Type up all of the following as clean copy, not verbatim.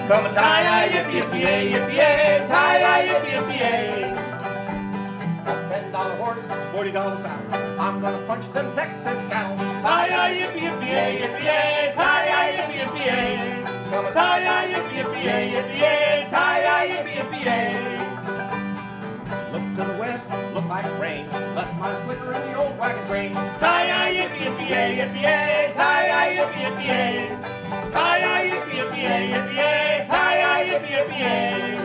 Come and tie-yi, yippee-yippee-yay, yippee-yay, tie-yi, yippee-yippee-yay. $10 horse, $40 sound. I'm gonna punch them Texas cows. Tie-yi, yippee-yippee-yay, yippee-yay, tie-yi, yippee-yippee-yay. Come and tie-yi, yippee-yippee-yay, yippee-yay, tie-yi, yippee-yippee-yay. Look to the west, look like rain. Let my slicker in the old wagon train. Tie-yi, yippee-yippee-yay, yippee-yay, tie-yi, yippee-yippee-yay. Tie-yi, yippee-yippee-yay, yippee-yay, tie-yi, yippee-yippee-yay.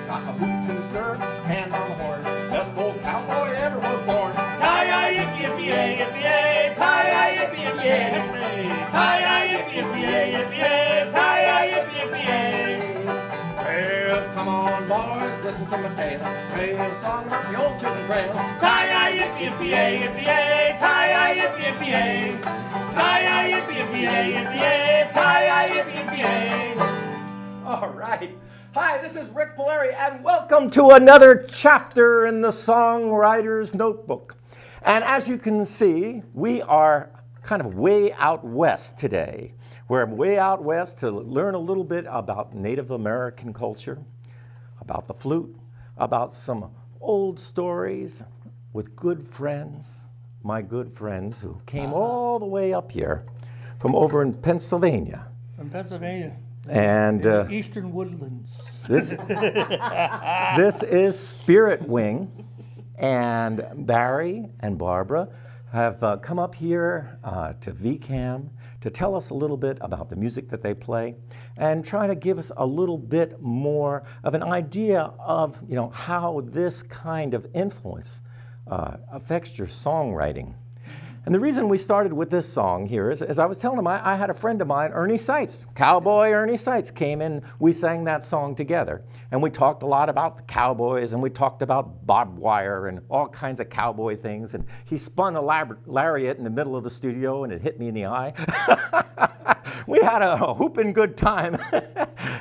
Got my boots in the stir, hand on the horn. Best old cowboy ever was born. Tie-yi, yippee-yippee-yay, yippee-yay, tie-yi, yippee-yippee-yay. Tie-yi, yippee-yippee-yay, yippee-yay, tie-yi, yippee-yippee-yay. Well, come on, boys, listen to my tale. Play a song about the old Chisholm Trail. Tie-yi, yippee-yippee-yay, yippee-yay, tie-yi, yippee-yippee-yay. Tie-yi, yippee-yippee-yay, yippee-yay, tie-yi, yippee-yippee-yay. All right. Hi, this is Rik Palieri, and welcome to another chapter in the Songwriter's Notebook. And as you can see, we are kind of way out west today. We're way out west to learn a little bit about Native American culture, about the flute, about some old stories with good friends, my good friends who came all the way up here from over in Pennsylvania. From Pennsylvania. And Eastern Woodlands. This is Spirit Wing, and Barry and Barbara have come up here to VCAM to tell us a little bit about the music that they play and try to give us a little bit more of an idea of, how this kind of influence affects your songwriting. And the reason we started with this song here is, as I was telling them, I had a friend of mine, Ernie Seitz, Cowboy Ernie Seitz, came in. We sang that song together. And we talked a lot about the cowboys, and we talked about barbed wire and all kinds of cowboy things. And he spun a lariat in the middle of the studio, and it hit me in the eye. We had a whooping good time.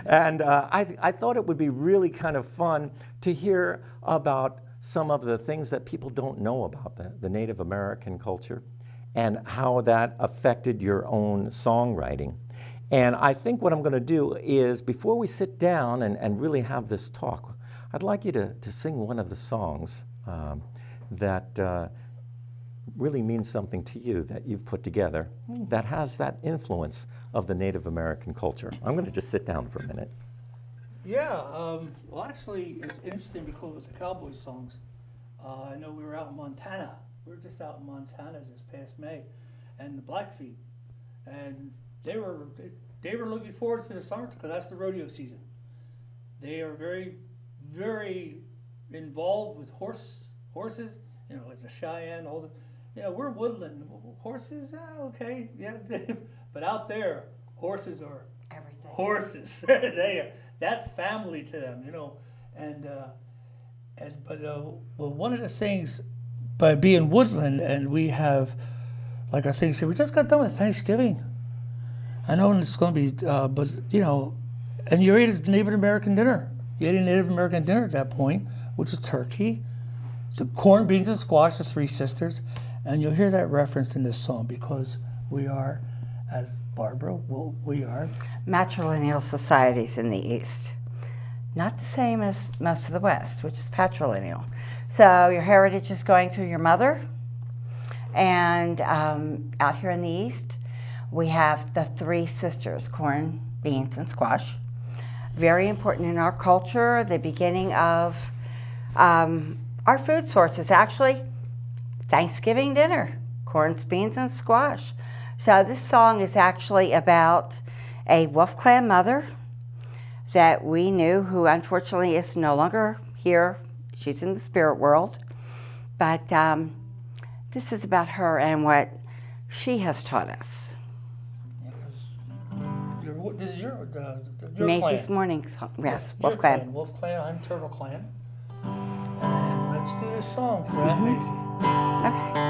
And I thought it would be really kind of fun to hear about some of the things that people don't know about the Native American culture and how that affected your own songwriting. And I think what I'm going to do is, before we sit down and really have this talk, I'd like you to sing one of the songs that really means something to you, that you've put together, that has that influence of the Native American culture. I'm going to just sit down for a minute. Yeah, well, actually, it's interesting because with the cowboy songs, I know we were out in Montana. We were just out in Montana this past May, and the Blackfeet, and they were looking forward to the summer because that's the rodeo season. They are very, very involved with horses. Like the Cheyenne, all the, we're woodland horses. Okay, yeah, but out there, horses are everything. Horses, that's family to them, But one of the things by being woodland, and we have, like our things here, we just got done with Thanksgiving. I know it's going to be, and you ate a Native American dinner. You ate a Native American dinner at that point, which is turkey, the corn, beans, and squash, the three sisters, and you'll hear that referenced in this song because we are, as Barbara, we are matrilineal societies in the East. Not the same as most of the West, which is patrilineal. So your heritage is going through your mother. And out here in the East, we have the three sisters, corn, beans, and squash. Very important in our culture, the beginning of our food sources. Actually, Thanksgiving dinner, corn, beans, and squash. So this song is actually about a Wolf Clan mother that we knew, who unfortunately is no longer here. She's in the spirit world. But this is about her and what she has taught us. This is your Macy's clan. Morning song. Yes, Your Wolf Clan. Wolf Clan, I'm Turtle Clan. And let's do this song for Aunt Macy. Okay.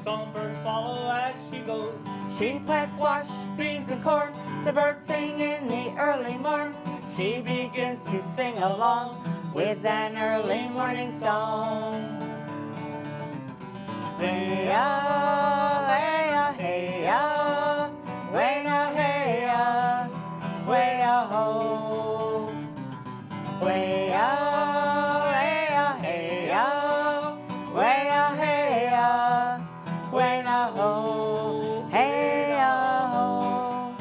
Songbirds follow as she goes. She plants squash, beans, and corn. The birds sing in the early morn. She begins to sing along with an early morning song. Hey-ya, hey-ya, hey-ya, way-ya, hey-ya, way-ya, ho. Way-ya, hey-ya, hey-ya, way-ya, hey-ya, way-ya, ho, hey-ya, ho.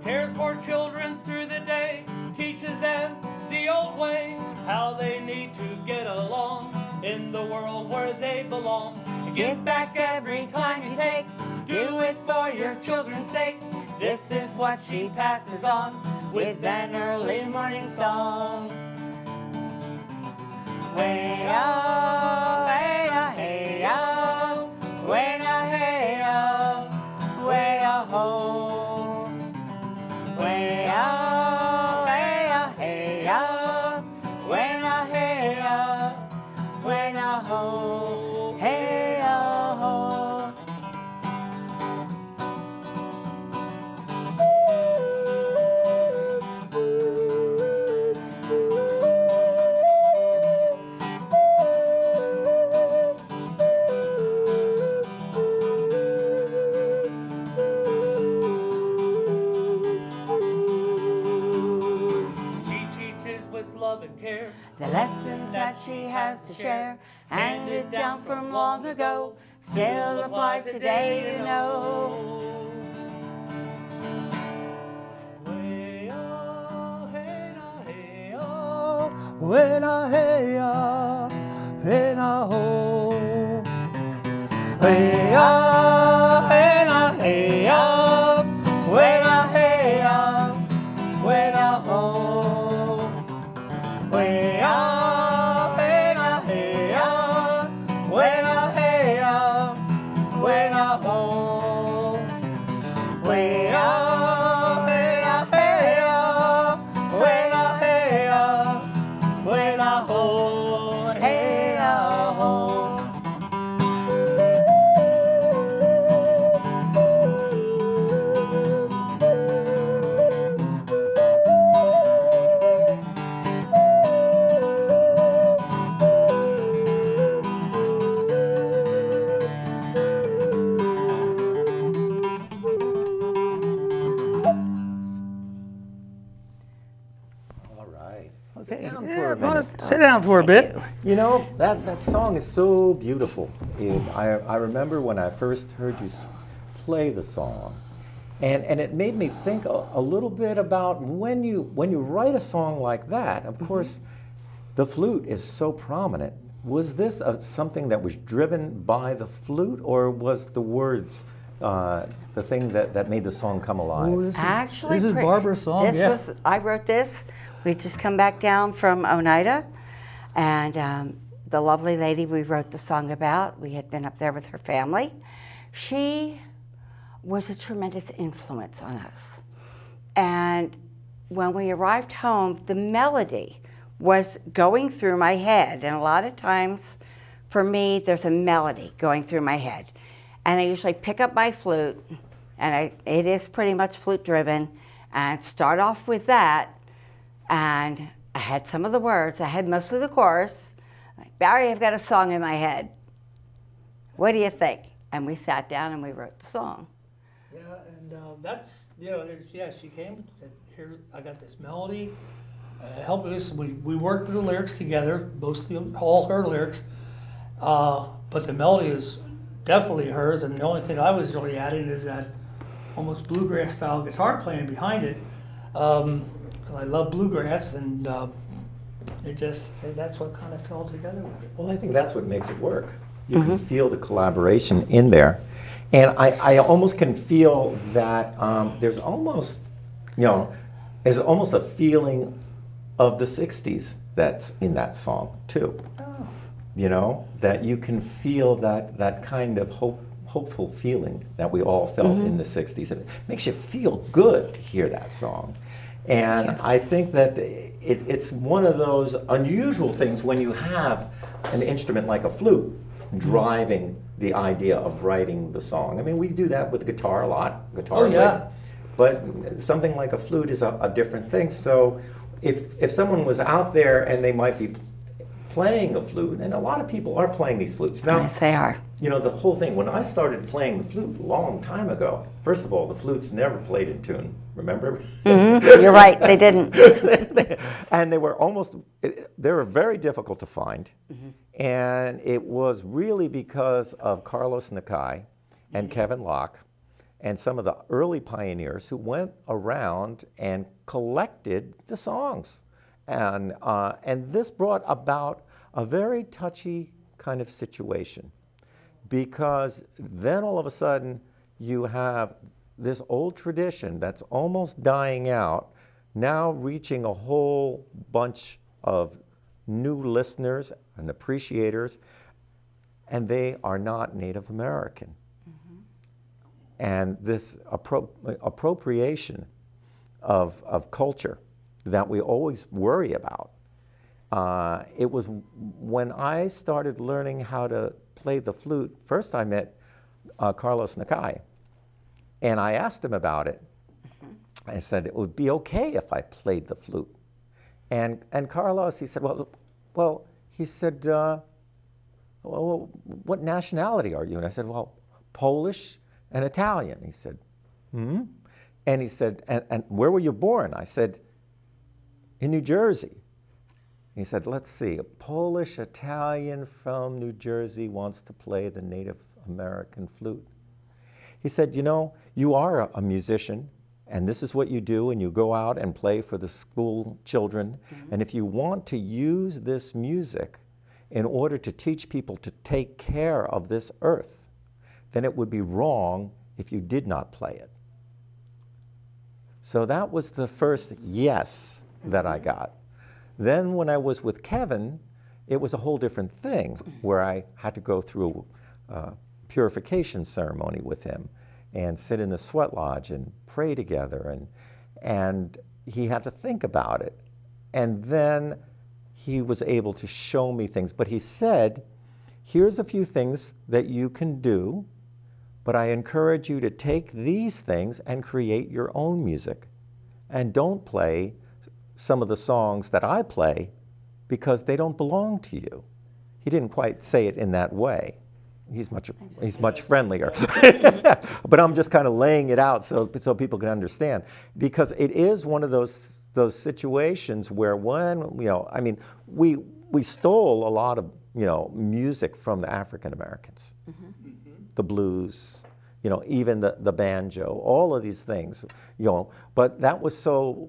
Cares for children through the day, teaches them the old way, how they need to get along in the world where they belong. Give back every time you take, do it for your children's sake. This is what she passes on with an early morning song. Way-ya, hey-ya, hey-ya, way-ya, hey-ya, way-ya, ho. Way-ya, hey-ya, hey-ya, way-ya, hey-ya, way-ya, ho, hey-ya, ho. The lessons that she has to share, handed down from long ago, still apply today to know. Way-ya, hey-ya, hey-ya, way-ya, hey-ya, hey-ya, ho. Way-ya, hey-ya, hey-ya, way-ya, hey-ya, way-ya, ho. Way-ya, hey-ya, hey-ya, way-ya, hey-ya, way-ya, ho. Way-ya, hey-ya, hey-ya, way-ya, hey-ya, way-ya, ho, hey-ya, ho. Sit down for a bit. You know, that song is so beautiful. I remember when I first heard you play the song, and it made me think a little bit about when you write a song like that, of course, the flute is so prominent. Was this something that was driven by the flute, or was the words the thing that made the song come alive? Ooh, Actually, this is Barbara's song. I wrote this. We just come back down from Oneida, and the lovely lady we wrote the song about, we had been up there with her family. She was a tremendous influence on us. And when we arrived home, the melody was going through my head. And a lot of times, for me, there's a melody going through my head. And I usually pick up my flute, and it is pretty much flute driven, and start off with that. And I had some of the words, I had most of the chorus. Like, Barry, I've got a song in my head. What do you think? And we sat down and we wrote the song. Yeah, and that's, you know, she came and said, here, I got this melody. Help us, we worked the lyrics together, mostly all her lyrics. But the melody is definitely hers, and the only thing I was really adding is that almost bluegrass style guitar playing behind it. I love bluegrass, and that's what kind of fell together with it. Well, I think that's what makes it work. You can feel the collaboration in there. And I almost can feel that there's almost a feeling of the 60s that's in that song, too. Oh. You know, that you can feel that kind of hopeful feeling that we all felt in the 60s. It makes you feel good to hear that song. And I think that it's one of those unusual things when you have an instrument like a flute driving the idea of writing the song. I mean, we do that with guitar a lot, guitar lick, but something like a flute is a different thing. So if someone was out there and they might be playing a flute, and a lot of people are playing these flutes. Now, Yes, they are. you know, the whole thing, when I started playing the flute a long time ago, first of all, the flutes never played in tune, remember? You're right, they didn't. And they were very difficult to find. And it was really because of Carlos Nakai and Kevin Locke and some of the early pioneers who went around and collected the songs. And this brought about a very touchy kind of situation, because then all of a sudden you have this old tradition that's almost dying out, now reaching a whole bunch of new listeners and appreciators, and they are not Native American. And this appropriation of culture that we always worry about. It was when I started learning how to play the flute, first I met Carlos Nakai, and I asked him about it. I said, it would be okay if I played the flute. And Carlos, he said, well, he said, well, what nationality are you? And I said, well, Polish and Italian. He said, hmm? And he said, and where were you born? I said, in New Jersey. He said, let's see, a Polish Italian from New Jersey wants to play the Native American flute. He said, you know, you are a musician, and this is what you do, and you go out and play for the school children. And if you want to use this music in order to teach people to take care of this earth, then it would be wrong if you did not play it. So that was the first yes that I got. Then when I was with Kevin, it was a whole different thing, where I had to go through a purification ceremony with him and sit in the sweat lodge and pray together, and he had to think about it. And then he was able to show me things, but he said, here's a few things that you can do, but I encourage you to take these things and create your own music, and don't play some of the songs that I play because they don't belong to you. He didn't quite say it in that way. He's much friendlier. But I'm just kind of laying it out so people can understand, because it is one of those situations where when, you know, I mean, we stole a lot of, you know, music from the African Americans, the blues, you know, even the banjo, all of these things, you know, but that was so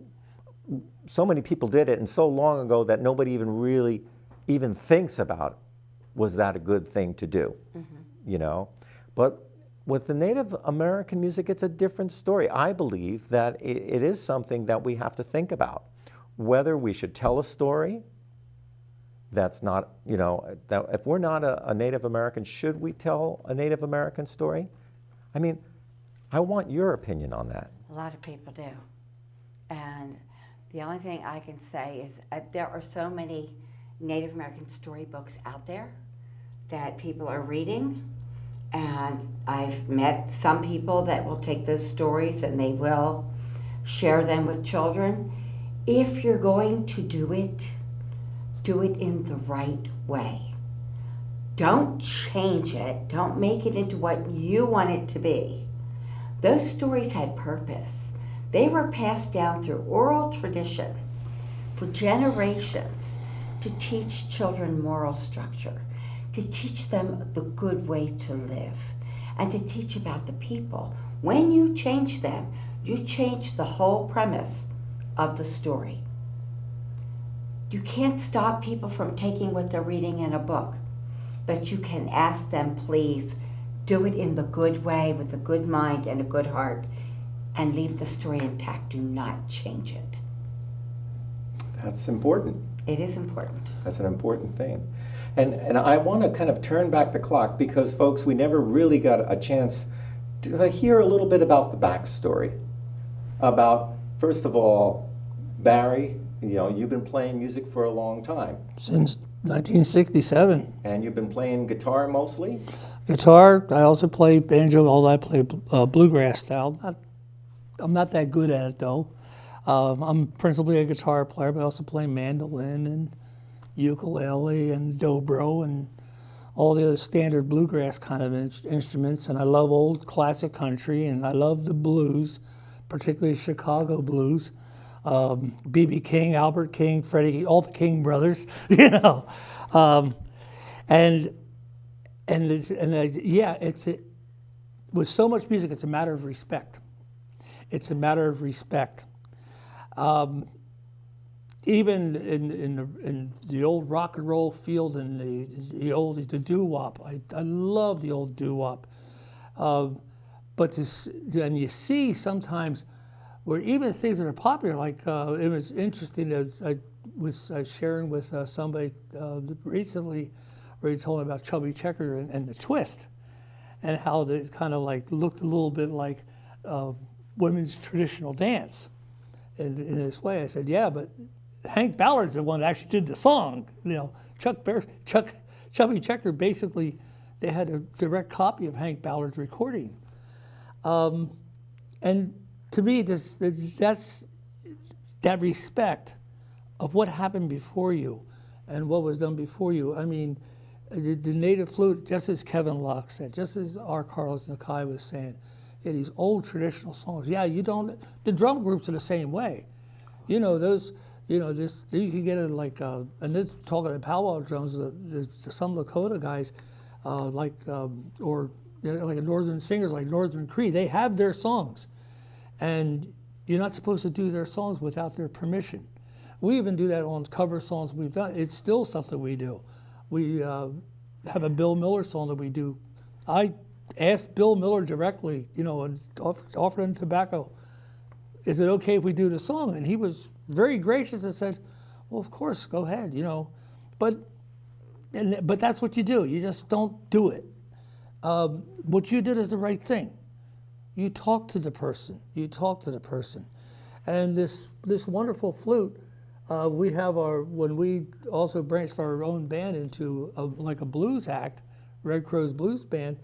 many people did it, and so long ago that nobody even thinks about, was that a good thing to do, you know? But with the Native American music, it's a different story. I believe that it is something that we have to think about, whether we should tell a story that's not, you know, that if we're not a Native American, should we tell a Native American story? I mean, I want your opinion on that. A lot of people do. And the only thing I can say is there are so many Native American storybooks out there that people are reading, and I've met some people that will take those stories and they will share them with children. If you're going to do it in the right way. Don't change it. Don't make it into what you want it to be. Those stories had purpose. They were passed down through oral tradition for generations to teach children moral structure, to teach them the good way to live, and to teach about the people. When you change them, you change the whole premise of the story. You can't stop people from taking what they're reading in a book, but you can ask them, please, do it in the good way, with a good mind and a good heart, and leave the story intact. Do not change it. That's important. It is important. That's an important thing. And I want to kind of turn back the clock, because, folks, we never really got a chance to hear a little bit about the backstory. About, first of all, Barry, you've been playing music for a long time. Since 1967. And you've been playing guitar mostly? Guitar, I also play banjo, although I play bluegrass style. I'm not that good at it though. I'm principally a guitar player, but I also play mandolin and ukulele and dobro and all the other standard bluegrass kind of instruments. And I love old classic country, and I love the blues, particularly Chicago blues. B.B. King, Albert King, Freddie, all the King brothers, with so much music, it's a matter of respect. It's a matter of respect. Even in the old rock and roll field and the doo-wop, I love the old doo-wop. But and you see sometimes where even things that are popular, like it was interesting that I was sharing with somebody recently, where he told me about Chubby Checker and the twist, and how they kind of like looked a little bit like women's traditional dance in this way. I said, yeah, but Hank Ballard's the one that actually did the song. Chubby Checker, basically, they had a direct copy of Hank Ballard's recording. And to me, that's that respect of what happened before you and what was done before you. I mean, the native flute, just as Kevin Locke said, just as R. Carlos Nakai was saying, these old traditional songs. Yeah, the drum groups are the same way. You can get it like, and this talking about powwow drums, some Lakota guys, like northern singers like Northern Cree, they have their songs. And you're not supposed to do their songs without their permission. We even do that on cover songs we've done. It's still something we do. We have a Bill Miller song that we do. I asked Bill Miller directly, and offered him tobacco. Is it okay if we do the song? And he was very gracious and said, well, of course, go ahead, But that's what you do. You just don't do it. What you did is the right thing. You talk to the person. And this wonderful flute, we have when we also branched our own band into like a blues act, Red Crow's Blues Band,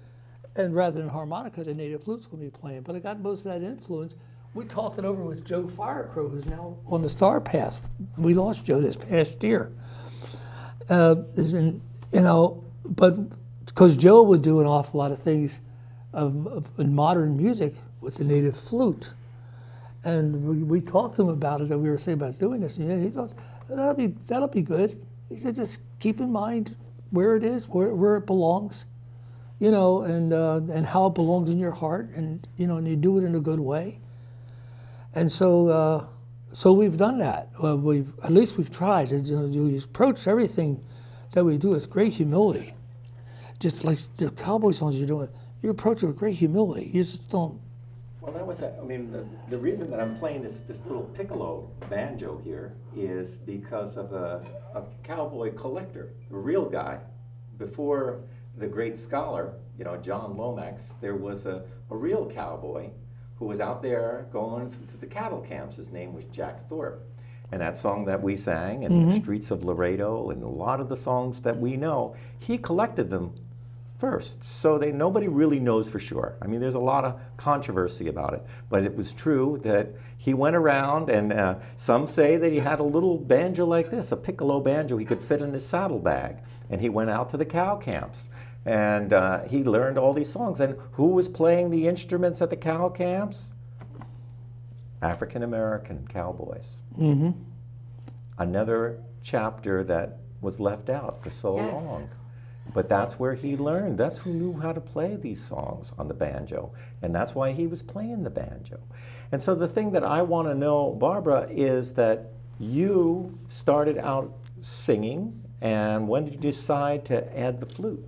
and rather than harmonica, the native flute's going to be playing. But I got most of that influence. We talked it over with Joe Firecrow, who's now on the Star Path. We lost Joe this past year. But because Joe would do an awful lot of things in modern music with the native flute. And we talked to him about it, that we were thinking about doing this. And he thought, that'll be good. He said, just keep in mind where it is, where it belongs, and how it belongs in your heart, and you do it in a good way. And so we've done that. At least we've tried. You approach everything that we do with great humility. Just like the cowboy songs you're doing, you approach it with great humility. You just don't. Well, that was the reason that I'm playing this little piccolo banjo here is because of a cowboy collector, a real guy. Before the great scholar, John Lomax, there was a real cowboy who was out there going to the cattle camps. His name was Jack Thorpe. And that song that we sang, and The Streets of Laredo, and a lot of the songs that we know, he collected them first. So nobody really knows for sure. I mean, there's a lot of controversy about it. But it was true that he went around, and some say that he had a little banjo like this, a piccolo banjo he could fit in his saddlebag. And he went out to the cow camps. And he learned all these songs. And who was playing the instruments at the cow camps? African-American cowboys. Mm-hmm. Another chapter that was left out for so long. But that's where he learned. That's who knew how to play these songs on the banjo. And that's why he was playing the banjo. And so the thing that I want to know, Barbara, is that you started out singing, and when did you decide to add the flute?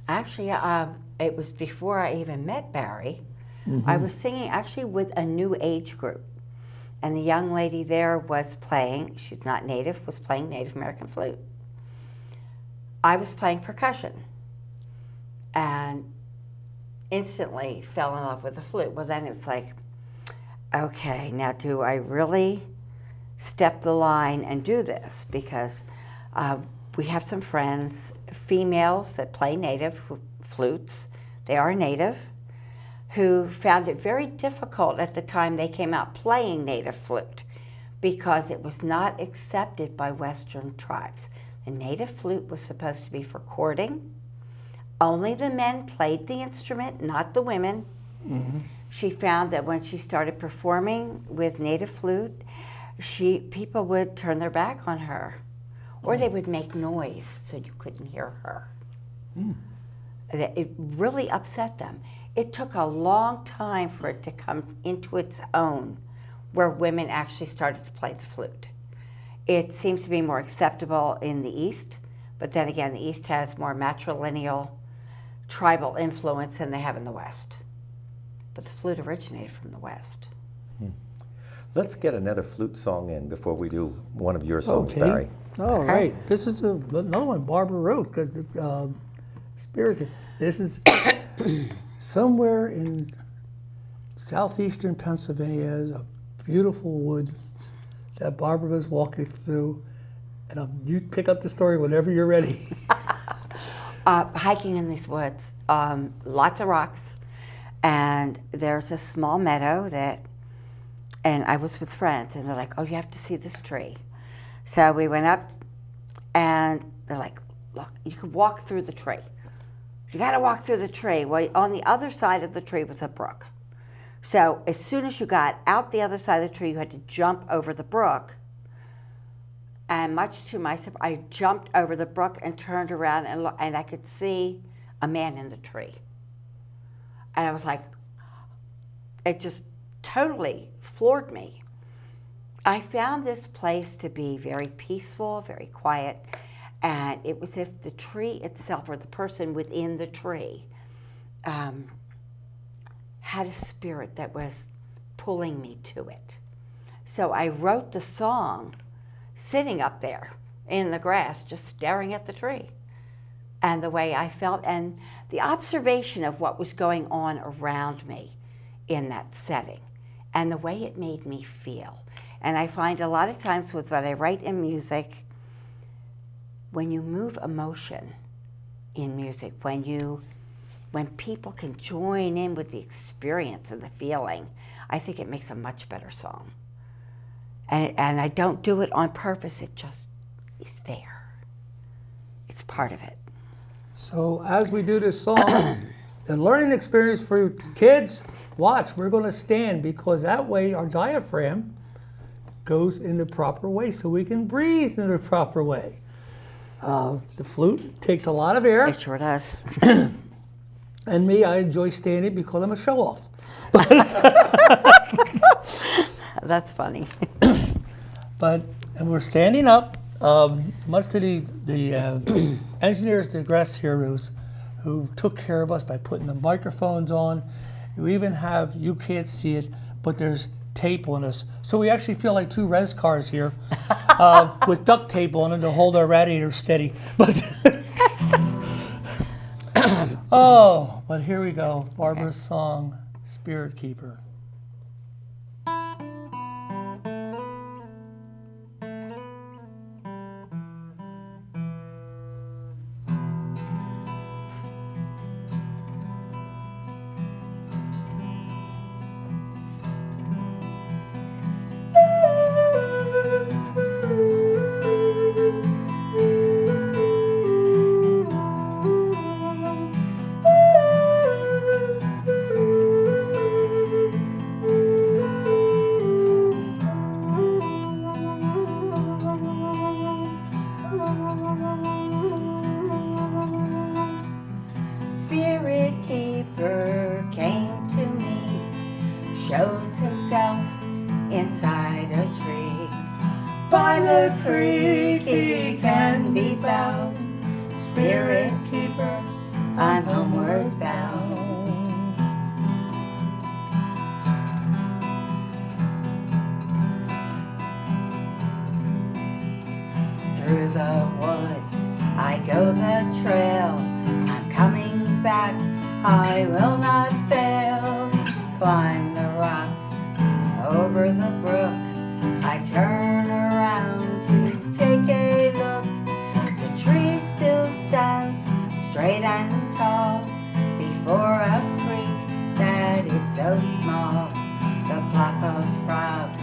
Actually, it was before I even met Barry. I was singing actually with a new age group. And the young lady there was playing, she's not native, was playing Native American flute. I was playing percussion and instantly fell in love with the flute. Well, then it's like, okay, now do I really step the line and do this, because we have some friends, females that play native flutes. They are native, who found it very difficult at the time they came out playing native flute because it was not accepted by Western tribes. The native flute was supposed to be for courting. Only the men played the instrument, not the women. Mm-hmm. She found that when she started performing with native flute, people would turn their back on her, or they would make noise so you couldn't hear her. Mm. It really upset them. It took a long time for it to come into its own, where women actually started to play the flute. It seems to be more acceptable in the East, but then again, the East has more matrilineal, tribal influence than they have in the West. But the flute originated from the West. Let's get another flute song in before we do one of your songs, Barry. All right. This is another one Barbara wrote, because Spirit. This is somewhere in southeastern Pennsylvania, a beautiful woods that Barbara was walking through. And you pick up the story whenever you're ready. Hiking in these woods, lots of rocks, and there's a small meadow and I was with friends, and they're like, oh, you have to see this tree. So we went up, and they're like, look, you can walk through the tree. You got to walk through the tree. Well, on the other side of the tree was a brook. So as soon as you got out the other side of the tree, you had to jump over the brook. And much to my surprise, I jumped over the brook and turned around, and I could see a man in the tree. And I was like, it just totally floored me. I found this place to be very peaceful, very quiet, and it was as if the tree itself, or the person within the tree, had a spirit that was pulling me to it. So I wrote the song sitting up there in the grass, just staring at the tree, and the way I felt, and the observation of what was going on around me in that setting, and the way it made me feel. And I find a lot of times with what I write in music, when you move emotion in music, when people can join in with the experience and the feeling, I think it makes a much better song. And I don't do it on purpose, it just is there. It's part of it. So as we do this song, the learning experience for kids, watch, we're going to stand, because that way our diaphragm goes in the proper way, so we can breathe in the proper way. The flute takes a lot of air. It sure does. And me, I enjoy standing because I'm a show-off. That's funny. And we're standing up. Much to the engineers digress here who took care of us by putting the microphones on. You even have, you can't see it, but there's tape on us. So we actually feel like two res cars here with duct tape on them to hold our radiator steady. But but here we go. Barbara's song, Spirit Keeper. Spirit keeper came to me, shows himself inside a tree. By the creek he can be found. Spirit keeper, I'm homeward bound. Through the woods I go the trail. I'm coming back, I will not fail. Climb the rocks, over the brook, I turn wide and tall, before a creek that is so small. The plop of frogs,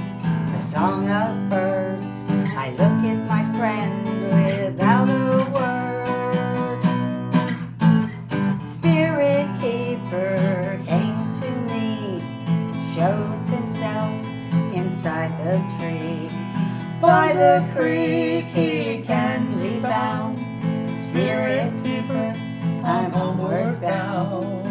the song of birds. I look at my friend without a word. Spirit keeper came to me, shows himself inside the tree. By the creek he can be found. Spirit keeper, I'm homeward bound.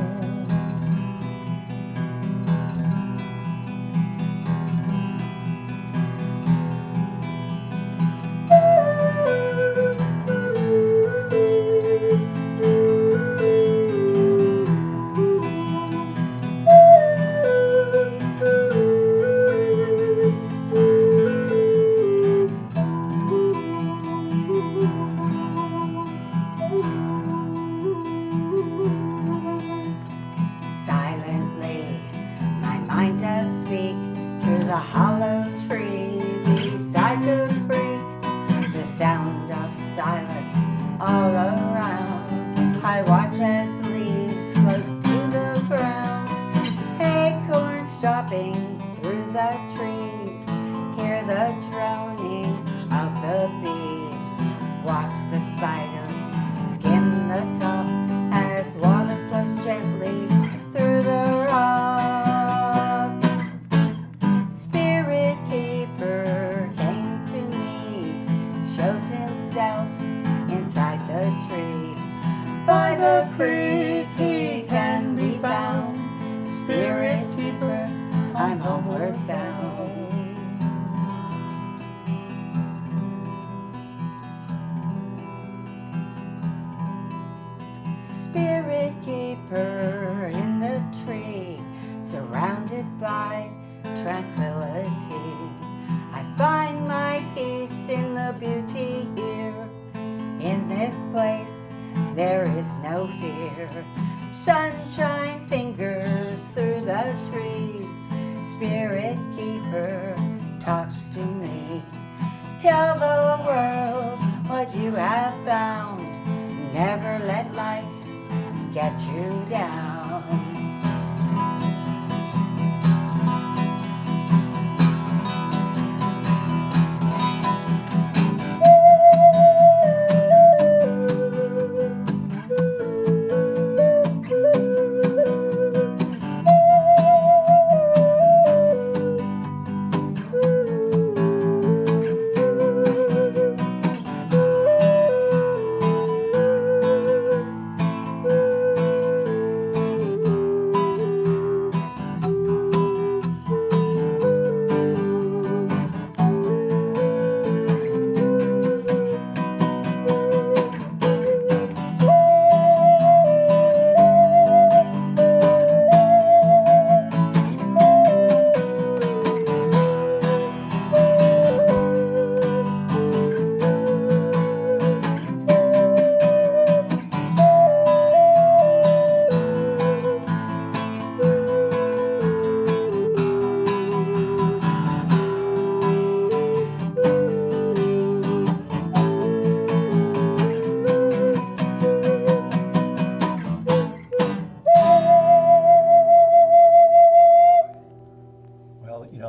Silently, my mind does speak through the hollow tree beside the creek. The sound of silence all around. I watch as leaves float to the ground. Acorns dropping through the trees. Hear the droning of the bees. Watch the spiders skim the top as water flows gently through the rocks. Spirit keeper came to me, shows himself inside the tree. By the creek he can be found. Spirit keeper, I'm homeward bound. Spirit keeper in the tree, surrounded by tranquility. I find my peace in the beauty here. In this place there is no fear. Sunshine fingers through the trees. Spirit keeper talks to me. Tell the world what you have found. Never let life get you down.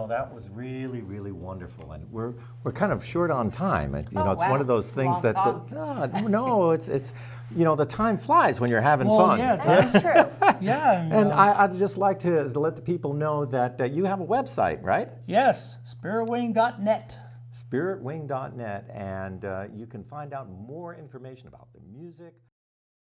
That was really, really wonderful, and we're kind of short on time. And, Oh, it's wow. one of those things Long that song. no, it's the time flies when you're having Well, fun. yeah, That's true. Yeah. And I'd just like to let the people know that you have a website, right? Yes, spiritwing.net. Spiritwing.net, and you can find out more information about the music,